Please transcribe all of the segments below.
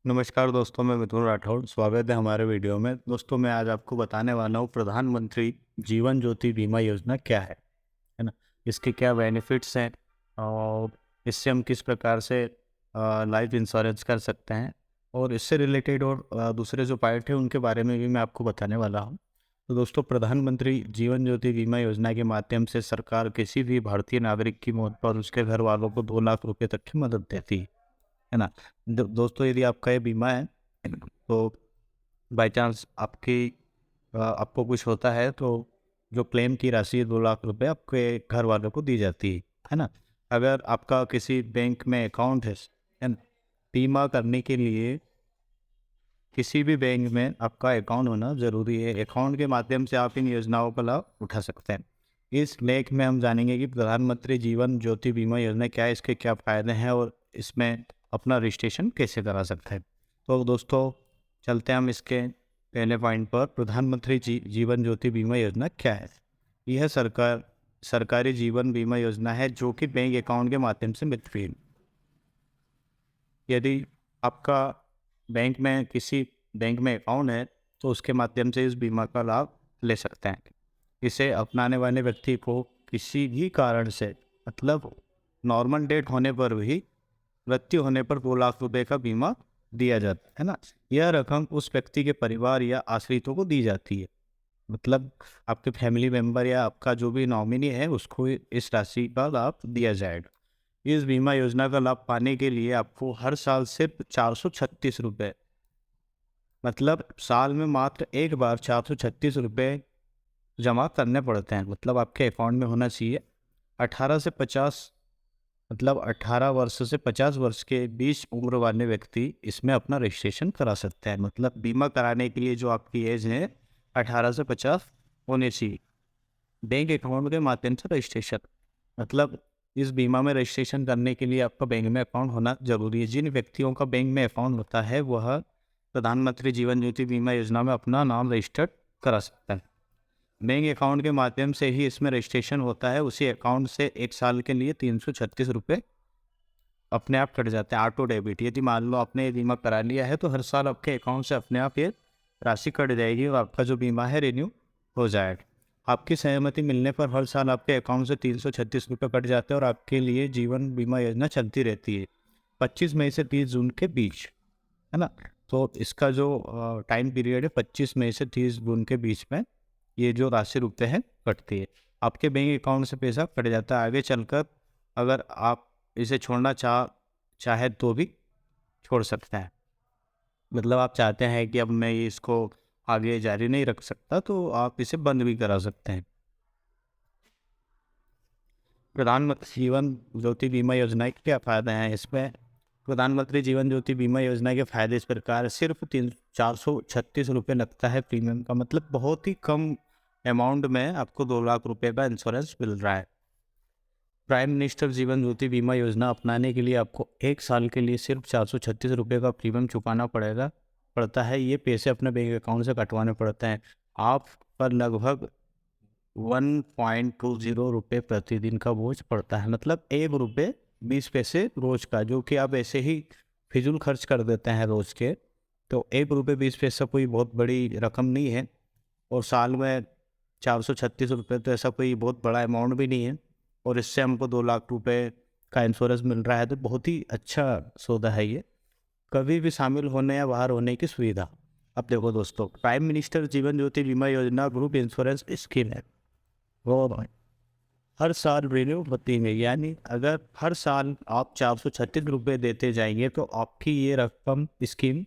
नमस्कार दोस्तों, मैं मिथुन राठौड़। स्वागत है हमारे वीडियो में। दोस्तों, मैं आज आपको बताने वाला हूँ प्रधानमंत्री जीवन ज्योति बीमा योजना क्या है ना? इसके क्या बेनिफिट्स हैं और इससे हम किस प्रकार से लाइफ इंश्योरेंस कर सकते हैं, और इससे रिलेटेड और दूसरे जो पॉइंट हैं उनके बारे में भी मैं आपको बताने वाला हूँ। तो दोस्तों, प्रधानमंत्री जीवन ज्योति बीमा योजना के माध्यम से सरकार किसी भी भारतीय नागरिक की मौत पर उसके घर वालों को 2 लाख रुपए तक की मदद देती है ना? दोस्तों, यदि आपका ये बीमा है तो बाय चांस आपको कुछ होता है तो जो क्लेम की राशि है 2 लाख रुपए आपके घर वालों को दी जाती है ना? अगर आपका किसी बैंक में अकाउंट है ना, बीमा करने के लिए किसी भी बैंक में आपका अकाउंट होना ज़रूरी है। अकाउंट के माध्यम से आप इन योजनाओं का लाभ उठा सकते हैं। इस लेख में हम जानेंगे कि प्रधानमंत्री जीवन ज्योति बीमा योजना क्या है, इसके क्या फ़ायदे हैं और इसमें अपना रजिस्ट्रेशन कैसे करा सकते हैं। तो दोस्तों, चलते हैं हम इसके पहले पॉइंट पर। प्रधानमंत्री जीवन ज्योति बीमा योजना क्या है? यह सरकारी जीवन बीमा योजना है जो कि बैंक अकाउंट के माध्यम से मिलती है। यदि आपका किसी बैंक में अकाउंट है तो उसके माध्यम से इस बीमा का लाभ ले सकते हैं। इसे अपनाने वाले व्यक्ति को किसी भी कारण से, मतलब नॉर्मल डेट होने पर भी, मृत्यु होने पर 2 लाख रुपए का बीमा दिया जाता है ना? यह रकम उस व्यक्ति के परिवार या आश्रितों को दी जाती है। मतलब आपके फैमिली मेंबर या आपका जो भी नॉमिनी है उसको इस राशि का लाभ दिया जाएगा। इस बीमा योजना का लाभ पाने के लिए आपको हर साल सिर्फ 436 रुपये, मतलब साल में मात्र एक बार 436 रुपये जमा करने पड़ते हैं। मतलब आपके अकाउंट में होना चाहिए। 18 से 50, मतलब 18 वर्ष से 50 वर्ष के बीच उम्र वाले व्यक्ति इसमें अपना रजिस्ट्रेशन करा सकते हैं। मतलब बीमा कराने के लिए जो आपकी एज है 18 से 50 होनी चाहिए। बैंक अकाउंट के माध्यम से रजिस्ट्रेशन, मतलब इस बीमा में रजिस्ट्रेशन करने के लिए आपका बैंक में अकाउंट होना जरूरी है। जिन व्यक्तियों का बैंक में अकाउंट होता है वह प्रधानमंत्री जीवन ज्योति बीमा योजना में अपना नाम रजिस्टर्ड करा सकता है। बैंक अकाउंट के माध्यम से ही इसमें रजिस्ट्रेशन होता है। उसी अकाउंट से एक साल के लिए 336 रुपये अपने आप कट जाते हैं, ऑटो डेबिट। यदि मान लो आपने ये बीमा करा लिया है तो हर साल आपके अकाउंट से अपने आप ये राशि कट जाएगी और आपका जो बीमा है रिन्यू हो जाएगा। आपकी सहमति मिलने पर हर साल आपके अकाउंट से 336 रुपये कट जाते हैं और आपके लिए जीवन बीमा योजना चलती रहती है 25 मई से 30 जून के बीच, है ना? तो इसका जो टाइम पीरियड है 25 मई से 30 जून के बीच में ये जो राशि रुकते हैं कटती है। आपके बैंक अकाउंट से पैसा कट जाता है। आगे चलकर अगर आप इसे छोड़ना चाहे तो भी छोड़ सकते हैं। मतलब आप चाहते हैं कि अब मैं इसको आगे जारी नहीं रख सकता तो आप इसे बंद भी करा सकते हैं। प्रधानमंत्री जीवन ज्योति बीमा योजना के क्या फ़ायदे हैं? इसमें प्रधानमंत्री जीवन ज्योति बीमा योजना के फ़ायदे इस प्रकार है। सिर्फ 436 रुपये लगता है प्रीमियम का, मतलब बहुत ही कम अमाउंट में आपको 2 लाख रुपए का इंश्योरेंस मिल रहा है। प्राइम मिनिस्टर जीवन ज्योति बीमा योजना अपनाने के लिए आपको एक साल के लिए सिर्फ 436 रुपये का प्रीमियम चुकाना पड़ता है। ये पैसे अपने बैंक अकाउंट से कटवाने पड़ते हैं। आप पर लगभग 1.20 रुपये प्रतिदिन का बोझ पड़ता है। मतलब 1 रुपये 20 पैसे रोज का, जो कि आप ऐसे ही फिजूल खर्च कर देते हैं रोज के। तो 1 रुपये 20 पैसा कोई बहुत बड़ी रकम नहीं है, और साल में 436 रुपये तो ऐसा कोई बहुत बड़ा अमाउंट भी नहीं है। और इससे हमको 2 लाख रुपए का इंश्योरेंस मिल रहा है तो बहुत ही अच्छा सौदा है ये। कभी भी शामिल होने या बाहर होने की सुविधा। अब देखो दोस्तों, प्राइम मिनिस्टर जीवन ज्योति बीमा योजना ग्रुप इंश्योरेंस स्कीम है, वो हर साल रिन्यू होती है। यानी अगर हर साल आप 436 रुपये देते जाएंगे तो आपकी ये रकम स्कीम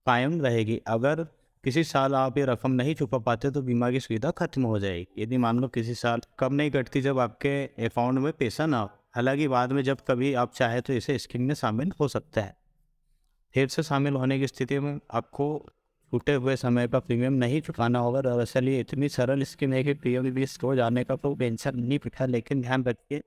कायम रहेगी। अगर किसी साल आप ये रकम नहीं चुका पाते तो बीमा की सुविधा खत्म हो जाएगी। यदि मान लो किसी साल कम नहीं कटती जब आपके अकाउंट में पैसा ना हो। हालांकि बाद में जब कभी आप चाहे तो इसे स्कीम में शामिल हो सकता है। फिर से शामिल होने की स्थिति में आपको छूटे हुए समय का प्रीमियम नहीं चुकाना होगा। दरअसल ये इतनी सरल स्कीम है कि प्रीमियम लिस्ट हो जाने का कोई टेंशन नहीं पिटा, लेकिन ध्यान रखिए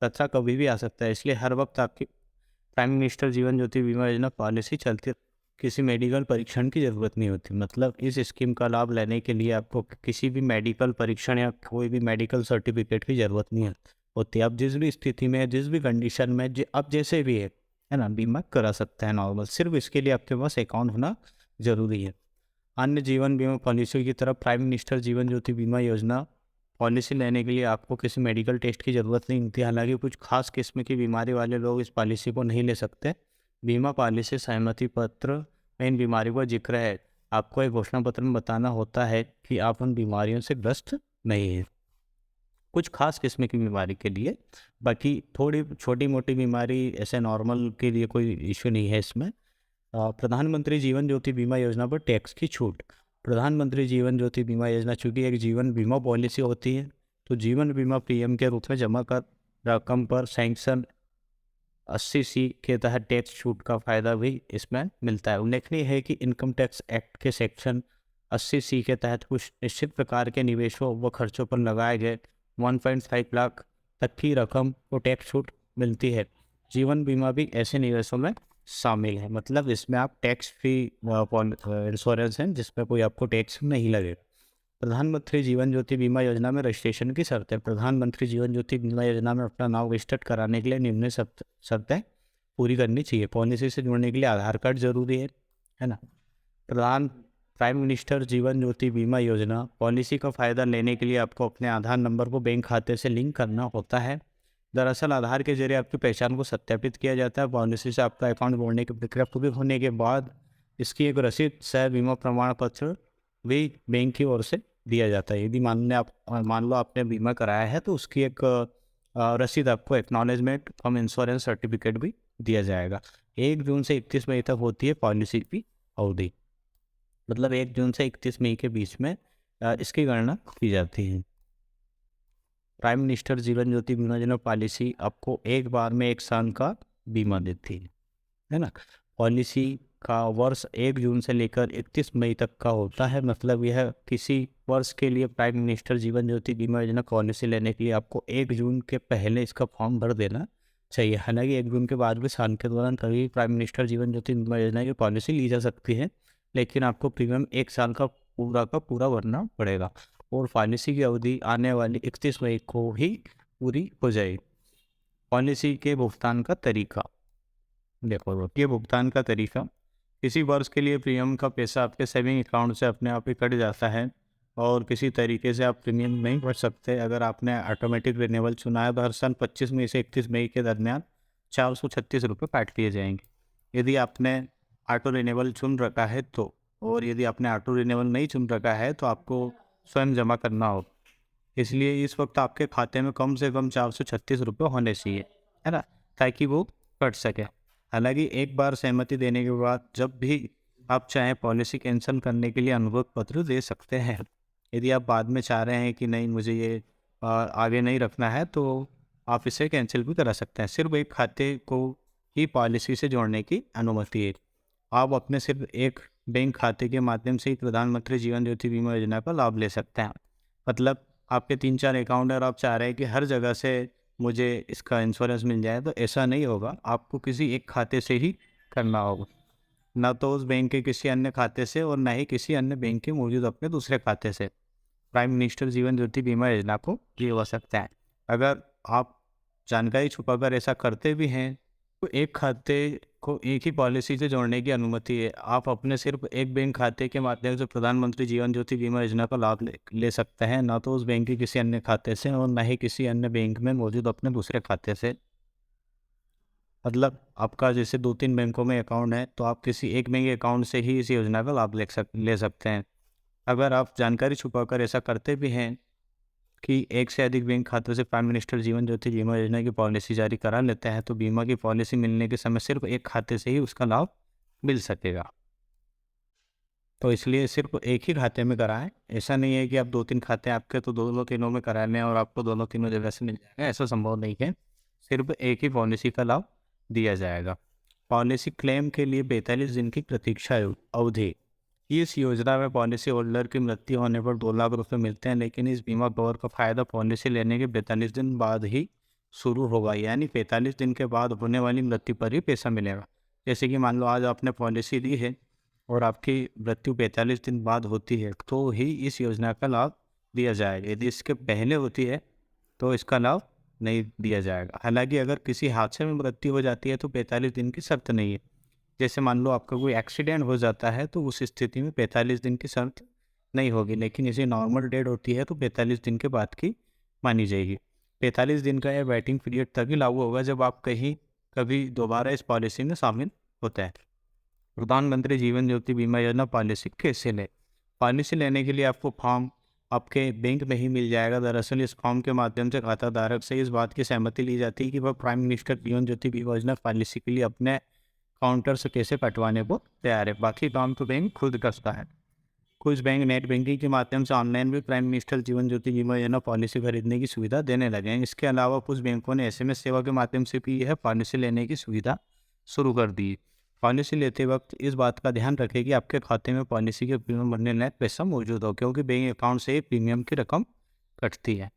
खतरा कभी भी आ सकता है। इसलिए हर वक्त आपकी प्राइम मिनिस्टर जीवन ज्योति बीमा योजना पॉलिसी चलती, किसी मेडिकल परीक्षण की ज़रूरत नहीं होती। मतलब इस स्कीम का लाभ लेने के लिए आपको किसी भी मेडिकल परीक्षण या कोई भी मेडिकल सर्टिफिकेट की ज़रूरत नहीं होती। आप जिस भी स्थिति में, जिस भी कंडीशन में, अब जैसे भी है, है ना, बीमा करा सकते हैं नॉर्मल। सिर्फ इसके लिए आपके पास अकाउंट होना ज़रूरी है। अन्य जीवन बीमा पॉलिसी की तरफ प्राइम मिनिस्टर जीवन ज्योति बीमा योजना पॉलिसी लेने के लिए आपको किसी मेडिकल टेस्ट की ज़रूरत नहीं होती। हालांकि कुछ खास किस्म की बीमारी वाले लोग इस पॉलिसी को नहीं ले सकते। बीमा पॉलिसी सहमति पत्र में इन बीमारियों का जिक्र है। आपको एक घोषणा पत्र में बताना होता है कि आप उन बीमारियों से ग्रस्त नहीं हैं, कुछ खास किस्म की बीमारी के लिए। बाकी थोड़ी छोटी मोटी बीमारी ऐसे नॉर्मल के लिए कोई इश्यू नहीं है इसमें। प्रधानमंत्री जीवन ज्योति बीमा योजना पर टैक्स की छूट। प्रधानमंत्री जीवन ज्योति बीमा योजना चूँकि एक जीवन बीमा पॉलिसी होती है, तो जीवन बीमा प्रीमियम के रूप में जमा कर रकम पर सैंक्शन 80C के तहत टैक्स छूट का फायदा भी इसमें मिलता है। उल्लेखनीय है कि इनकम टैक्स एक्ट के सेक्शन 80C के तहत कुछ निश्चित प्रकार के निवेशों व खर्चों पर लगाए गए 1.5 लाख तक की रकम को टैक्स छूट मिलती है। जीवन बीमा भी ऐसे निवेशों में शामिल है, मतलब इसमें आप टैक्स फ्री इंश्योरेंस है जिसमें कोई आपको टैक्स नहीं लगेगा। प्रधानमंत्री जीवन ज्योति बीमा योजना में रजिस्ट्रेशन की शर्तें। प्रधानमंत्री जीवन ज्योति बीमा योजना में अपना नाम रजिस्टर्ड कराने के लिए निम्न शर्तें पूरी करनी चाहिए। पॉलिसी से जुड़ने के लिए आधार कार्ड जरूरी है ना। प्राइम मिनिस्टर जीवन ज्योति बीमा योजना पॉलिसी का फ़ायदा लेने के लिए आपको अपने आधार नंबर को बैंक खाते से लिंक करना होता है। दरअसल आधार के जरिए आपकी पहचान को सत्यापित किया जाता है। पॉलिसी से आपका अकाउंट जोड़ने की प्रक्रिया पूरी होने के बाद इसकी एक रसीद सह बीमा प्रमाण पत्र भी बैंक की ओर से दिया जाता है। यदि मान लो आपने बीमा कराया है तो उसकी एक रसीद आपको एक्नॉलेजमेंट फ्रॉम इंश्योरेंस सर्टिफिकेट भी दिया जाएगा। 1 जून से 31 मई तक होती है पॉलिसी की अवधि, मतलब 1 जून से 31 मई के बीच में इसकी गणना की जाती है। प्राइम मिनिस्टर जीवन ज्योति बीमा योजना पॉलिसी आपको एक बार में 1 साल का बीमा देती है ना। पॉलिसी का वर्ष 1 जून से लेकर 31 मई तक का होता है, मतलब यह किसी वर्ष के लिए प्राइम मिनिस्टर जीवन ज्योति बीमा योजना पॉलिसी लेने के लिए आपको 1 जून के पहले इसका फॉर्म भर देना चाहिए। हालांकि 1 जून के बाद भी साल के दौरान कभी प्राइम मिनिस्टर जीवन ज्योति बीमा योजना की पॉलिसी ली जा सकती है, लेकिन आपको प्रीमियम 1 साल का पूरा भरना पड़ेगा और पॉलिसी की अवधि आने वाली 31 मई को ही पूरी हो जाएगी। पॉलिसी के भुगतान का तरीका देखो, ये भुगतान का तरीका किसी वर्ष के लिए प्रीमियम का पैसा आपके सेविंग अकाउंट से अपने आप ही कट जाता है और किसी तरीके से आप प्रीमियम नहीं भर सकते। अगर आपने ऑटोमेटिक रिन्यूअल चुना है तो हर साल 25 मई से 31 मई के दरमियान 436 रुपये काट लिए जाएंगे। यदि आपने ऑटो रिन्यूअल चुन रखा है तो, और यदि आपने ऑटो रिन्यूअल नहीं चुन रखा है तो आपको स्वयं जमा करना हो। इसलिए इस वक्त आपके खाते में कम से कम 436 रुपये होने चाहिए, है ना, ताकि वो कट सके। हालांकि एक बार सहमति देने के बाद जब भी आप चाहें पॉलिसी कैंसिल करने के लिए अनुरोध पत्र दे सकते हैं। यदि आप बाद में चाह रहे हैं कि नहीं मुझे ये आगे नहीं रखना है तो आप इसे कैंसिल भी करा सकते हैं। सिर्फ एक खाते को ही पॉलिसी से जोड़ने की अनुमति है। आप अपने सिर्फ एक बैंक खाते के माध्यम से ही प्रधानमंत्री जीवन ज्योति बीमा योजना का लाभ ले सकते हैं। मतलब आपके 3-4 अकाउंट और आप चाह रहे हैं कि हर जगह से मुझे इसका इंश्योरेंस मिल जाए, तो ऐसा नहीं होगा। आपको किसी एक खाते से ही करना होगा, ना तो उस बैंक के किसी अन्य खाते से और ना ही किसी अन्य बैंक के मौजूद अपने दूसरे खाते से प्राइम मिनिस्टर जीवन ज्योति बीमा योजना को लिए हो सकता है। अगर आप जानकारी छुपाकर ऐसा करते भी हैं तो एक खाते को एक ही पॉलिसी से जोड़ने की अनुमति है। आप अपने सिर्फ एक बैंक खाते के माध्यम से प्रधानमंत्री जीवन ज्योति बीमा योजना का लाभ ले सकते हैं, ना तो उस बैंक के किसी अन्य खाते से और ना ही किसी अन्य बैंक में मौजूद अपने दूसरे खाते से। मतलब आपका जैसे 2-3 बैंकों में अकाउंट है तो आप किसी एक बैंक अकाउंट से ही इस योजना का लाभ ले सकते हैं। अगर आप जानकारी छुपाकर ऐसा करते भी हैं कि एक से अधिक बैंक खातों से प्राइम मिनिस्टर जीवन ज्योति बीमा योजना की पॉलिसी जारी करा लेते हैं तो बीमा की पॉलिसी मिलने के समय सिर्फ एक खाते से ही उसका लाभ मिल सकेगा। तो इसलिए सिर्फ एक ही खाते में कराएं। ऐसा नहीं है कि आप 2-3 खाते हैं आपके तो दोनों तीनों में करा लें और आपको दोनों तीनों जगह से मिल जाएगा, ऐसा संभव नहीं है। सिर्फ एक ही पॉलिसी का लाभ दिया जाएगा। पॉलिसी क्लेम के लिए 42 दिन की प्रतीक्षा अवधि। इस योजना में पॉलिसी होल्डर की मृत्यु होने पर 2 लाख रुपये मिलते हैं, लेकिन इस बीमा कवर का फायदा पॉलिसी लेने के 45 दिन बाद ही शुरू होगा, यानी 45 दिन के बाद होने वाली मृत्यु पर ही पैसा मिलेगा। जैसे कि मान लो आज आपने पॉलिसी ली है और आपकी मृत्यु 45 दिन बाद होती है तो ही इस योजना का लाभ दिया जाएगा। यदि इसके पहले होती है तो इसका लाभ नहीं दिया जाएगा। हालांकि अगर किसी हादसे में मृत्यु हो जाती है तो 45 दिन की शर्त नहीं है। जैसे मान लो आपका कोई एक्सीडेंट हो जाता है तो उस स्थिति में 45 दिन की शर्त नहीं होगी, लेकिन इसे नॉर्मल डेट होती है तो 45 दिन के बाद की मानी जाएगी। 45 दिन का यह वेटिंग पीरियड तभी लागू होगा जब आप कहीं कभी दोबारा इस पॉलिसी में शामिल होता है। प्रधानमंत्री जीवन ज्योति बीमा योजना पॉलिसी कैसे लें? पॉलिसी लेने के लिए आपको फॉर्म आपके बैंक में ही मिल जाएगा। दरअसल इस फॉर्म के माध्यम से खाता धारक से इस बात की सहमति ली जाती है कि वह प्राइम मिनिस्टर जीवन ज्योति बीमा योजना पॉलिसी के लिए अपने काउंटर से कैसे कटवाने को तैयार है। बाकी काम तो बैंक खुद करता है। कुछ बैंक नेट बैंकिंग के माध्यम से ऑनलाइन भी प्राइम मिनिस्टर जीवन ज्योति बीमा योजना पॉलिसी खरीदने की सुविधा देने लगे हैं। इसके अलावा कुछ बैंकों ने एसएमएस सेवा के माध्यम से भी यह पॉलिसी लेने की सुविधा शुरू कर दी है। पॉलिसी लेते वक्त इस बात का ध्यान रखें कि आपके खाते में पॉलिसी के प्रीमियम भरने लायक पैसा मौजूद हो, क्योंकि बैंक अकाउंट से ही प्रीमियम की रकम कटती है।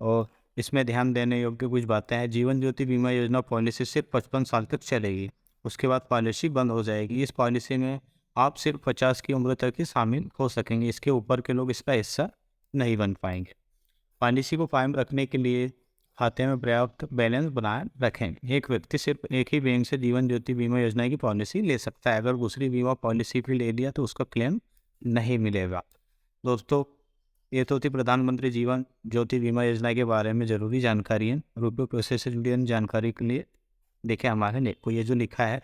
और इसमें ध्यान देने योग्य कुछ बातें हैं। जीवन ज्योति बीमा योजना पॉलिसी सिर्फ 55 साल तक चलेगी, उसके बाद पॉलिसी बंद हो जाएगी। इस पॉलिसी में आप सिर्फ 50 की उम्र तक ही शामिल हो सकेंगे, इसके ऊपर के लोग इसका हिस्सा नहीं बन पाएंगे। पॉलिसी को कायम रखने के लिए खाते में पर्याप्त बैलेंस बनाए रखें। एक व्यक्ति सिर्फ एक ही बैंक से जीवन ज्योति बीमा योजना की पॉलिसी ले सकता है। अगर दूसरी बीमा पॉलिसी भी ले लिया तो उसका क्लेम नहीं मिलेगा। दोस्तों, ये तो थी प्रधानमंत्री जीवन ज्योति बीमा योजना के बारे में ज़रूरी जानकारी है। रुपये प्रोसेस से जुड़ी अन्य जानकारी के लिए देखें हमारे नेट को। ये जो लिखा है